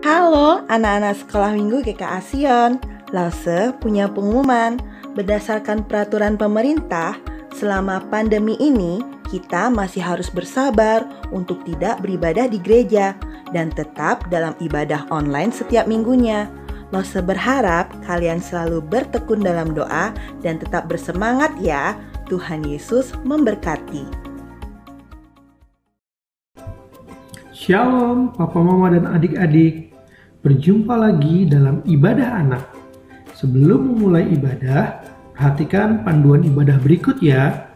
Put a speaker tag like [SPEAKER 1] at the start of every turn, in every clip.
[SPEAKER 1] Halo anak-anak sekolah minggu GKA Sion. Lause punya pengumuman. Berdasarkan peraturan pemerintah, selama pandemi ini kita masih harus bersabar untuk tidak beribadah di gereja dan tetap dalam ibadah online setiap minggunya. Lause berharap kalian selalu bertekun dalam doa dan tetap bersemangat ya. Tuhan Yesus memberkati.
[SPEAKER 2] Shalom Papa Mama dan adik-adik. Berjumpa lagi dalam ibadah anak. Sebelum memulai ibadah, perhatikan panduan ibadah berikut ya.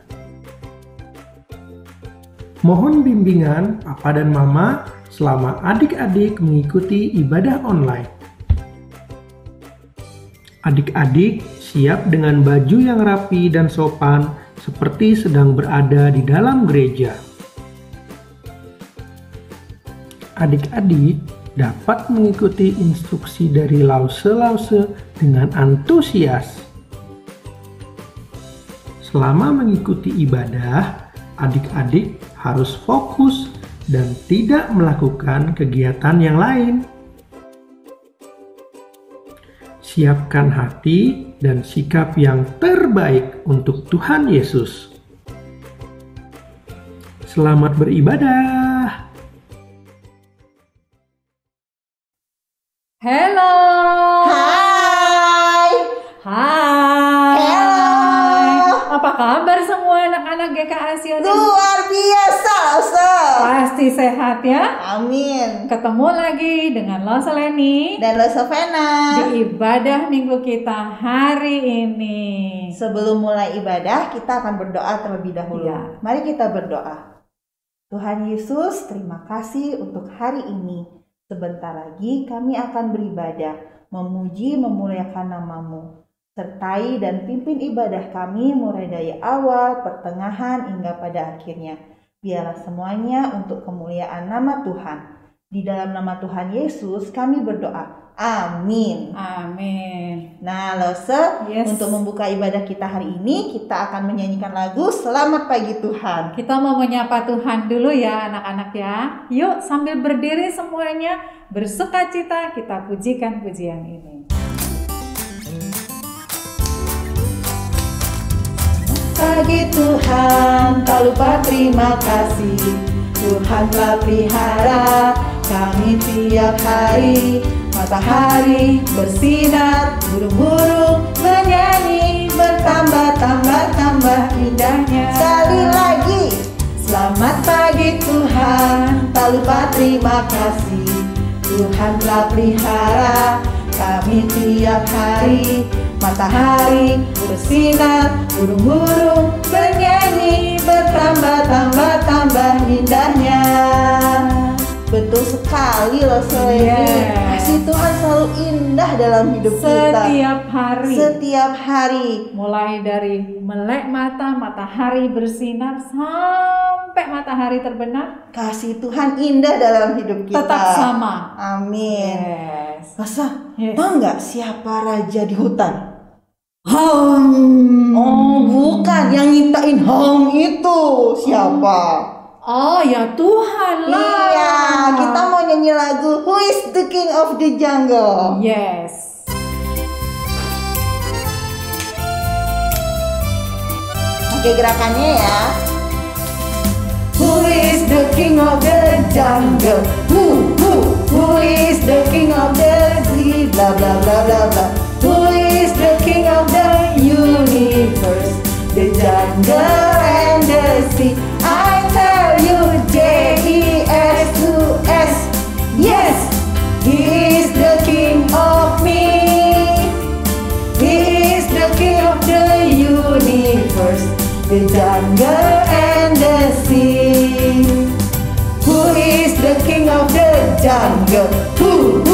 [SPEAKER 2] Mohon bimbingan Papa dan Mama selama adik-adik mengikuti ibadah online. Adik-adik siap dengan baju yang rapi dan sopan seperti sedang berada di dalam gereja. Adik-adik dapat mengikuti instruksi dari lause-lause dengan antusias. Selama mengikuti ibadah, adik-adik harus fokus dan tidak melakukan kegiatan yang lain. Siapkan hati dan sikap yang terbaik untuk Tuhan Yesus. Selamat beribadah.
[SPEAKER 3] Hello.
[SPEAKER 1] Hai.
[SPEAKER 3] Hai.
[SPEAKER 1] Hello.
[SPEAKER 3] Apa kabar semua anak-anak GKA Sion?
[SPEAKER 1] Luar biasa, Lause.
[SPEAKER 3] Pasti sehat ya.
[SPEAKER 1] Amin.
[SPEAKER 3] Ketemu lagi dengan Lause Leni
[SPEAKER 1] Dan Lause Vena.
[SPEAKER 3] di ibadah minggu kita hari ini.
[SPEAKER 1] Sebelum mulai ibadah, kita akan berdoa terlebih dahulu.
[SPEAKER 3] Iya.
[SPEAKER 1] Mari kita berdoa. Tuhan Yesus, terima kasih untuk hari ini. Sebentar lagi kami akan beribadah, memuji, memuliakan nama-Mu. Sertai dan pimpin ibadah kami mulai dari awal, pertengahan, hingga pada akhirnya. Biarlah semuanya untuk kemuliaan nama Tuhan. Di dalam nama Tuhan Yesus kami berdoa. Amin.
[SPEAKER 3] Amin.
[SPEAKER 1] Nah, Lause,
[SPEAKER 3] Yes.
[SPEAKER 1] untuk membuka ibadah kita hari ini, kita akan menyanyikan lagu Selamat Pagi Tuhan.
[SPEAKER 3] Kita mau menyapa Tuhan dulu ya anak-anak ya. Yuk sambil berdiri semuanya bersukacita kita pujikan pujian ini.
[SPEAKER 1] Pagi Tuhan, tak lupa terima kasih. Tuhan telah pelihara kami tiap hari. Matahari bersinar, burung-burung menyanyi, bertambah-tambah indahnya. Sekali lagi, selamat pagi Tuhan, tak lupa terima kasih. Tuhan telah pelihara kami tiap hari. Matahari bersinar, burung-burung bernyanyi, bertambah-tambah indahnya. Betul sekali loh Seleni.
[SPEAKER 3] Yes.
[SPEAKER 1] Kasih Tuhan selalu indah dalam hidup kita. Setiap hari.
[SPEAKER 3] Mulai dari melek mata, matahari bersinar sampai matahari terbenam.
[SPEAKER 1] Kasih Tuhan indah dalam hidup kita.
[SPEAKER 3] Tetap sama.
[SPEAKER 1] Amin.
[SPEAKER 3] Yes.
[SPEAKER 1] Masa,
[SPEAKER 3] Yes.
[SPEAKER 1] tahu nggak siapa raja di hutan?
[SPEAKER 3] Home.
[SPEAKER 1] Oh, bukan. Yang nyiptain home itu siapa?
[SPEAKER 3] Oh ya Tuhan lah.
[SPEAKER 1] Iya, kita mau nyanyi lagu Who is the King of the Jungle?
[SPEAKER 3] Yes.
[SPEAKER 1] Oke, gerakannya ya. Who is the king of the jungle? Who is the king of the sea? Blah blah blah blah blah. Who is the king of the universe? The jungle and the sea. I tell you, Jesus. Yes, He is the king of me. He is the king of the universe, the jungle and the sea. Who is the king of the jungle? Who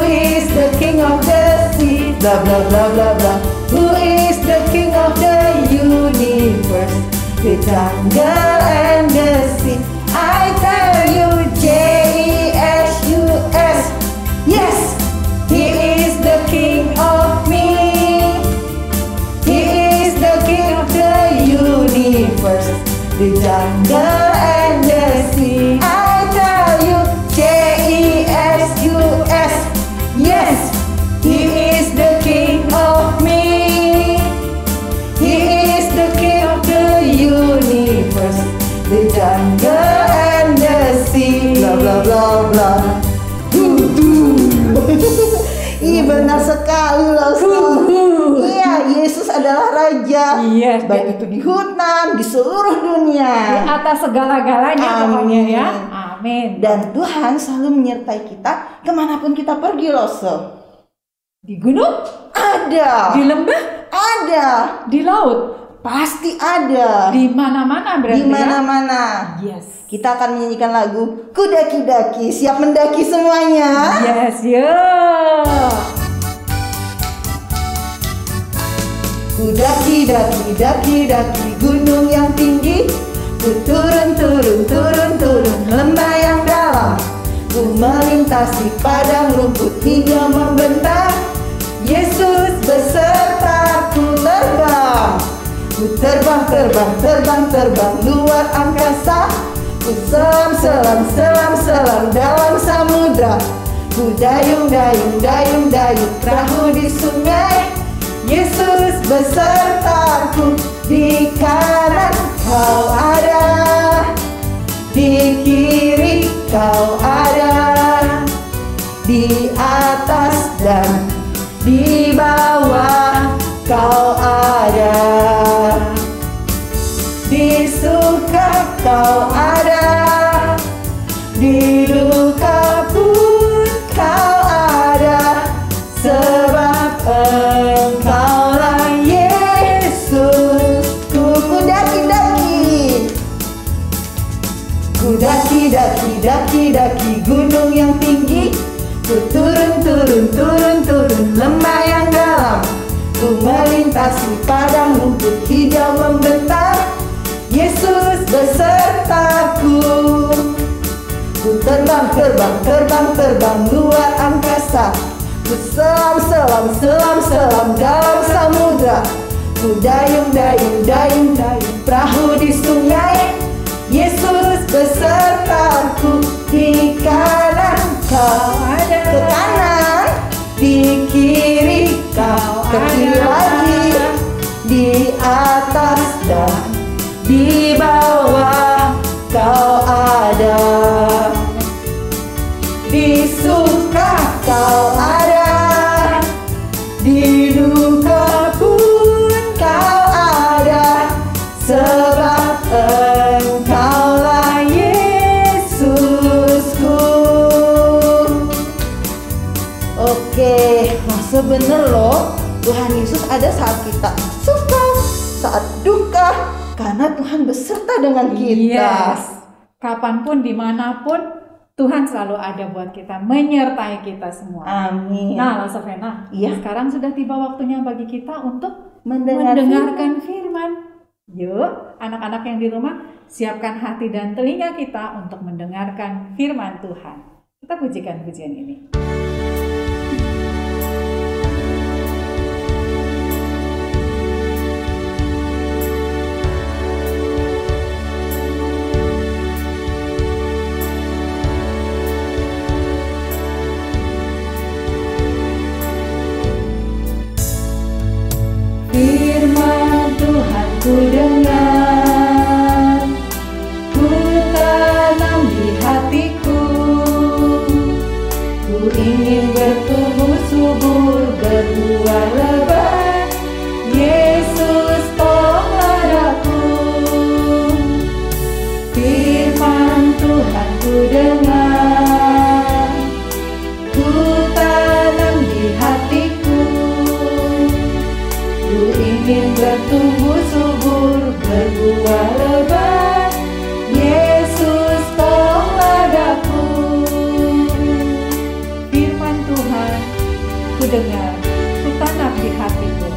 [SPEAKER 1] is the king of the sea? Blah blah blah blah blah. Who is the king of the universe, the jungle and the sea? I tell you, Jesus. Yes, He is the king of me. He is the king of the universe, the jungle and the sea. I tell you, Jesus. benar sekali loh. Iya, Yesus adalah Raja.
[SPEAKER 3] Iya,
[SPEAKER 1] baik itu di hutan, di seluruh dunia.
[SPEAKER 3] Di atas segala-galanya pokoknya ya. Amin.
[SPEAKER 1] Dan Tuhan selalu menyertai kita kemanapun kita pergi loh.
[SPEAKER 3] Di gunung?
[SPEAKER 1] Ada.
[SPEAKER 3] Di lembah?
[SPEAKER 1] Ada.
[SPEAKER 3] Di laut?
[SPEAKER 1] Pasti ada.
[SPEAKER 3] Di mana-mana berarti
[SPEAKER 1] Di mana-mana.
[SPEAKER 3] ya? Yes.
[SPEAKER 1] Kita akan menyanyikan lagu Ku daki-daki, siap mendaki semuanya.
[SPEAKER 3] Yes, yo.
[SPEAKER 1] Ku daki-daki, daki-daki gunung yang tinggi. Ku turun lembah yang dalam. Ku melintasi padang rumput hijau membentang. Yesus besertaku terbang. Ku terbang luar angkasa. Ku selam dalam samudra. Ku dayung perahu di sungai. Yesus besertaku, di kanan kau ada, di kiri kau ada, di atas dan di bawah kau ada, di suka kau ada, di duka pun kau ada, sebab Engkaulah Yesus. Ku daki-daki gunung yang tinggi. Ku turun lembah yang dalam. Ku melintasi padang rumput hijau membentang. Yesus besertaku. Ku terbang luar angkasa. Ku selam dalam samudra. Ku dayung perahu di sungai. Yesus besertaku, di kanan kau ada, ke kanan, di kiri kau ke kiri lagi, di atas dan di bawah kau ada, di suka kau ada, di duka pun kau ada, sebab Engkaulah Yesusku. Oke, masa bener loh, Tuhan Yesus ada saat kita suka, saat duka, karena Tuhan beserta dengan kita.
[SPEAKER 3] Yes. Kapanpun, dimanapun, Tuhan selalu ada buat kita, menyertai kita semua.
[SPEAKER 1] Amin.
[SPEAKER 3] Nah, Lasavena,
[SPEAKER 1] Iya.
[SPEAKER 3] sekarang sudah tiba waktunya bagi kita untuk
[SPEAKER 1] Mendengarkan
[SPEAKER 3] firman. Yuk, anak-anak yang di rumah, siapkan hati dan telinga kita untuk mendengarkan firman Tuhan. Kita pujikan pujian ini. Firman Tuhan ku dengar, ku tanam di hatiku, ku ingin bertumbuh subur, berbuah lebat. Yesus tolonglah aku. Firman Tuhan ku dengar, ku tanam di hatiku, ku ingin bertumbuh subur, berbuah lebat. Yesus tolonglah aku. Firman Tuhan ku dengar, ku tanam di hatiku.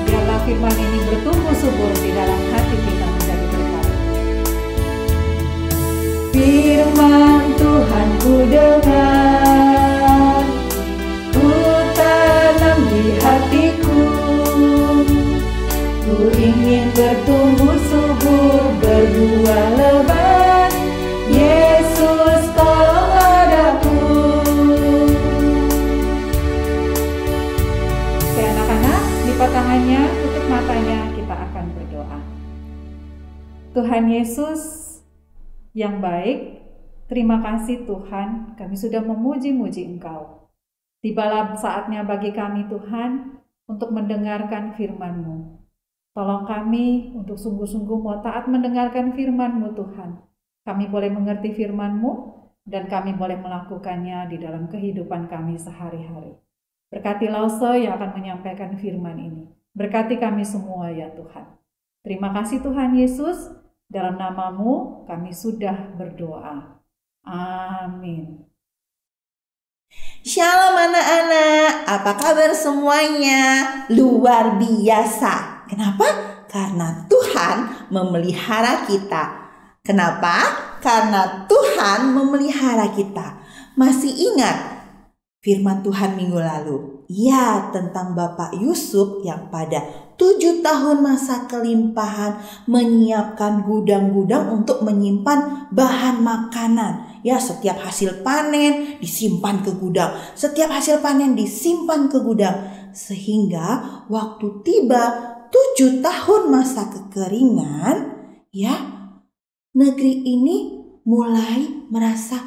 [SPEAKER 3] Biarlah firman ini bertumbuh subur di dalam hati kita menjadi berkat. Firman Tuhan ku dengar, ku tanam di hatiku, ku ingin bertumbuh subur, berbuah lebat. Yesus tolonglah aku. Oke anak-anak, lipat tangannya, tutup matanya, kita akan berdoa. Tuhan Yesus yang baik, terima kasih Tuhan, kami sudah memuji-muji Engkau. Tibalah saatnya bagi kami Tuhan untuk mendengarkan firman-Mu. Tolong kami untuk sungguh-sungguh mau taat mendengarkan firman-Mu Tuhan. Kami boleh mengerti firman-Mu dan kami boleh melakukannya di dalam kehidupan kami sehari-hari. Berkati Lause yang akan menyampaikan firman ini. Berkati kami semua ya Tuhan. Terima kasih Tuhan Yesus. Dalam nama-Mu kami sudah berdoa. Amin.
[SPEAKER 1] Shalom anak-anak, apa kabar semuanya? Luar biasa. Kenapa? Karena Tuhan memelihara kita. Kenapa? Karena Tuhan memelihara kita. Masih ingat firman Tuhan minggu lalu? Ya, tentang Bapak Yusuf yang pada 7 tahun masa kelimpahan menyiapkan gudang-gudang untuk menyimpan bahan makanan. Ya, setiap hasil panen disimpan ke gudang. Setiap hasil panen disimpan ke gudang. Sehingga waktu tiba 7 tahun masa kekeringan, ya, negeri ini mulai merasa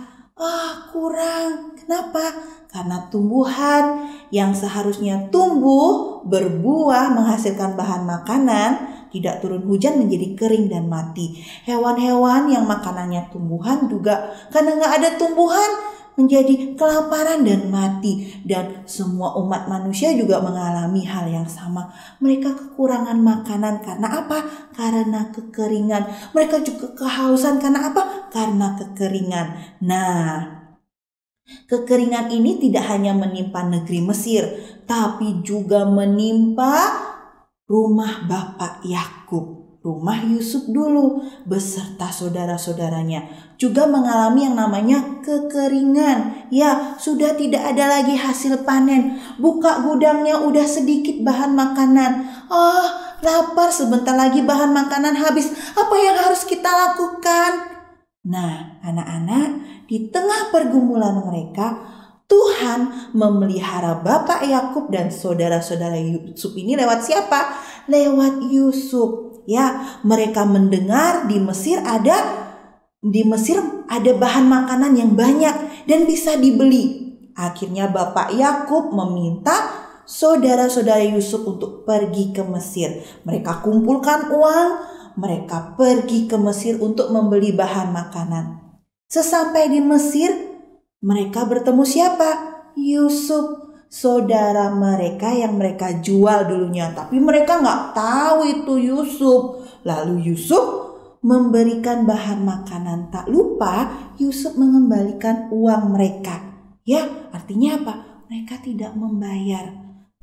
[SPEAKER 1] kurang. Kenapa? Karena tumbuhan yang seharusnya tumbuh, berbuah, menghasilkan bahan makanan, tidak turun hujan menjadi kering dan mati. Hewan-hewan yang makanannya tumbuhan juga karena nggak ada tumbuhan menjadi kelaparan dan mati. Dan semua umat manusia juga mengalami hal yang sama. Mereka kekurangan makanan karena apa? Karena kekeringan. Mereka juga kehausan karena apa? Karena kekeringan. Nah, kekeringan ini tidak hanya menimpa negeri Mesir, tapi juga menimpa rumah Bapak Yakub. Rumah Yusuf dulu beserta saudara-saudaranya juga mengalami yang namanya kekeringan. Ya, sudah tidak ada lagi hasil panen. Buka gudangnya udah sedikit bahan makanan. Lapar, sebentar lagi bahan makanan habis. Apa yang harus kita lakukan? Nah, anak-anak, di tengah pergumulan mereka, Tuhan memelihara Bapak Yakub dan saudara-saudara Yusuf ini lewat siapa? Lewat Yusuf. Ya, mereka mendengar di Mesir ada bahan makanan yang banyak dan bisa dibeli. Akhirnya Bapak Yakub meminta saudara-saudara Yusuf untuk pergi ke Mesir. Mereka kumpulkan uang, mereka pergi ke Mesir untuk membeli bahan makanan. Sesampai di Mesir, mereka bertemu siapa? Yusuf, saudara mereka yang mereka jual dulunya. Tapi mereka nggak tahu itu Yusuf. Lalu Yusuf memberikan bahan makanan. Tak lupa Yusuf mengembalikan uang mereka. Ya, artinya apa? Mereka tidak membayar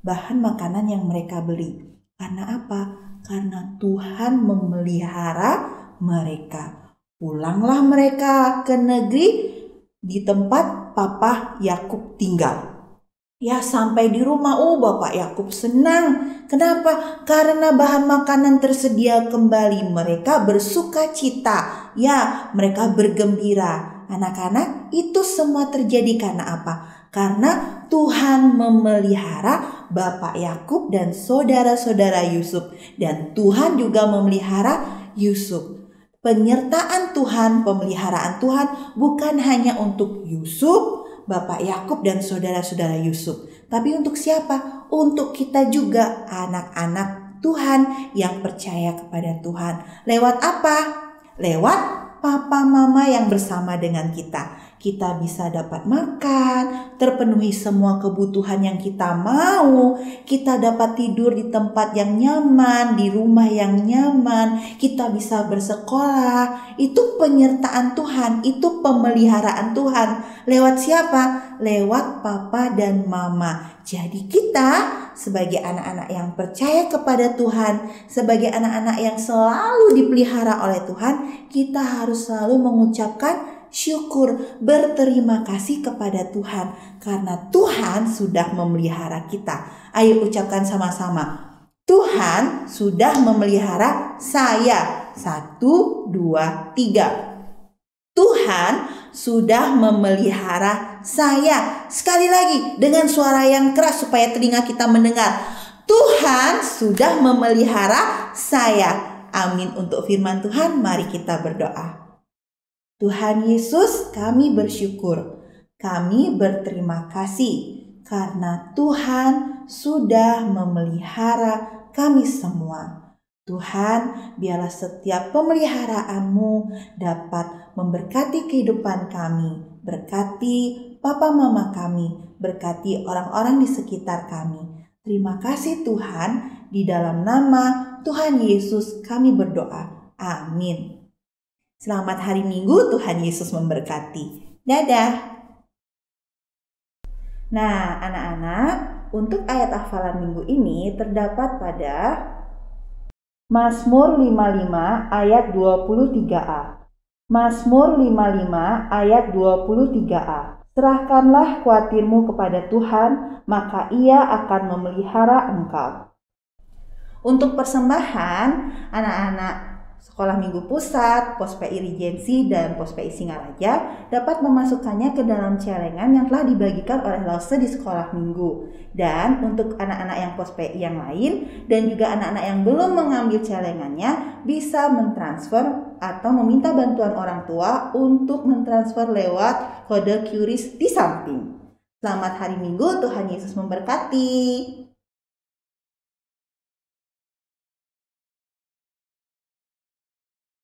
[SPEAKER 1] bahan makanan yang mereka beli. Karena apa? Karena Tuhan memelihara mereka. Pulanglah mereka ke negeri di tempat Papa Yakub tinggal. Ya, sampai di rumah, Bapak Yakub senang. Kenapa? Karena bahan makanan tersedia kembali. Mereka bersuka cita. Ya, mereka bergembira. Anak-anak, itu semua terjadi karena apa? Karena Tuhan memelihara Bapak Yakub dan saudara-saudara Yusuf. Dan Tuhan juga memelihara Yusuf. Penyertaan Tuhan, pemeliharaan Tuhan bukan hanya untuk Yusuf, Bapak Yakub dan saudara-saudara Yusuf. Tapi untuk siapa? Untuk kita juga, anak-anak Tuhan yang percaya kepada Tuhan. Lewat apa? Lewat papa mama yang bersama dengan kita. Kita bisa dapat makan, terpenuhi semua kebutuhan yang kita mau. Kita dapat tidur di tempat yang nyaman, di rumah yang nyaman. Kita bisa bersekolah. Itu penyertaan Tuhan, itu pemeliharaan Tuhan. Lewat siapa? Lewat papa dan mama. Jadi kita sebagai anak-anak yang percaya kepada Tuhan, sebagai anak-anak yang selalu dipelihara oleh Tuhan, kita harus selalu mengucapkan syukur, berterima kasih kepada Tuhan karena Tuhan sudah memelihara kita. Ayo ucapkan sama-sama. Tuhan sudah memelihara saya. 1, 2, 3. Tuhan sudah memelihara saya. Sekali lagi dengan suara yang keras supaya telinga kita mendengar. Tuhan sudah memelihara saya. Amin untuk firman Tuhan. Mari kita berdoa. Tuhan Yesus, kami bersyukur, kami berterima kasih karena Tuhan sudah memelihara kami semua. Tuhan, biarlah setiap pemeliharaanmu dapat memberkati kehidupan kami, berkati papa mama kami, berkati orang-orang di sekitar kami. Terima kasih Tuhan, di dalam nama Tuhan Yesus kami berdoa. Amin. Selamat hari Minggu, Tuhan Yesus memberkati. Dadah. Nah, anak-anak, untuk ayat hafalan minggu ini terdapat pada Mazmur 55 ayat 23a. Mazmur 55 ayat 23a. Serahkanlah khawatirmu kepada Tuhan, maka Ia akan memelihara engkau. Untuk persembahan, anak-anak Sekolah Minggu Pusat, Pos PI Regensi, dan Pos PI Singaraja dapat memasukkannya ke dalam celengan yang telah dibagikan oleh Lause di sekolah minggu. Dan untuk anak-anak yang Pos PI yang lain dan juga anak-anak yang belum mengambil celengannya bisa mentransfer atau meminta bantuan orang tua untuk mentransfer lewat kode QRIS di samping. Selamat hari Minggu, Tuhan Yesus memberkati.